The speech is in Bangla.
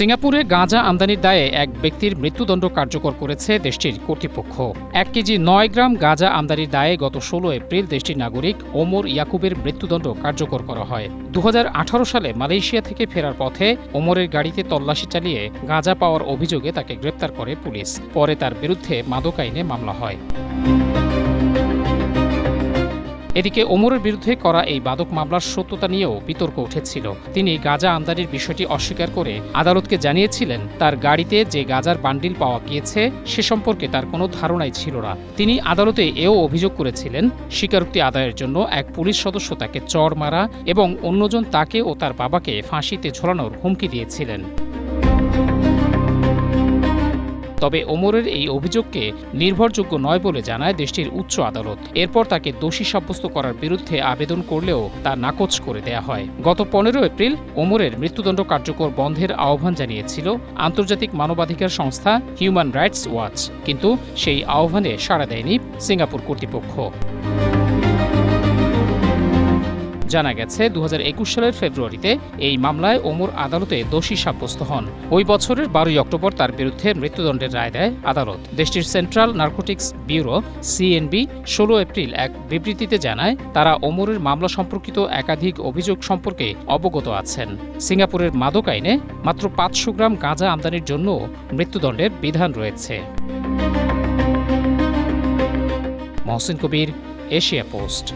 সিঙ্গাপুরে গাঁজা আমদানির দায়ে এক ব্যক্তির মৃত্যুদণ্ড কার্যকর করেছে দেশটির কর্তৃপক্ষ। ১ কেজি ৯ গ্রাম গাঁজা আমদানির দায়ে গত ১৬ এপ্রিল দেশটির নাগরিক ওমর ইয়াকুবের মৃত্যুদণ্ড কার্যকর করা হয়। ২০১৮ সালে মালয়েশিয়া থেকে ফেরার পথে ওমরের গাড়িতে তল্লাশি চালিয়ে গাঁজা পাওয়ার অভিযোগে তাকে গ্রেপ্তার করে পুলিশ। পরে তার বিরুদ্ধে মাদক আইনে মামলা হয়। এদিকে ওমরের বিরুদ্ধে করা এই মাদক মামলার সত্যতা নিয়েও বিতর্ক উঠেছিল। তিনি গাঁজা আমদানির বিষয়টি অস্বীকার করে আদালতকে জানিয়েছিলেন তার গাড়িতে যে গাঁজার বান্ডিল পাওয়া গিয়েছে সে সম্পর্কে তার কোনো ধারণাই ছিল না। তিনি আদালতে এও অভিযোগ করেছিলেন স্বীকারোক্তি আদায়ের জন্য এক পুলিশ সদস্য তাকে চড় মারা এবং অন্যজন তাকে ও তার বাবাকে ফাঁসিতে ঝোলানোর হুমকি দিয়েছিলেন। তবে ওমরের এই অভিযোগকে নির্ভরযোগ্য নয় বলে জানায় দেশটির উচ্চ আদালত। এরপর তাকে দোষী সাব্যস্ত করার বিরুদ্ধে আবেদন করলেও তা নাকচ করে দেয়া হয়। গত ১৫ এপ্রিল ওমরের মৃত্যুদণ্ড কার্যকর বন্ধের আহ্বান জানিয়েছিল আন্তর্জাতিক মানবাধিকার সংস্থা হিউম্যান রাইটস ওয়াচ, কিন্তু সেই আহ্বানে সাড়া দেয়নি সিঙ্গাপুর কর্তৃপক্ষ। জানা গেছে ২০২১ সালের ফেব্রুয়ারিতে এই মামলায় ওমর আদালতে দোষী সাব্যস্ত হন। ওই বছরের ১২ অক্টোবর তার বিরুদ্ধে মৃত্যুদণ্ডের রায় দেয় আদালত। দেশটির central narcotics bureau CNB ১৬ April এক বিবৃতিতে জানায় তারা ওমরের মামলা সম্পর্কিত একাধিক অভিযোগ সম্পর্কে অবগত আছেন। সিঙ্গাপুরের মাদক আইনে মাত্র ৫০০ গ্রাম গাঁজা আমদানির জন্য মৃত্যুদণ্ডের বিধান রয়েছে। মহসিন কবির, এশিয়া পোস্ট।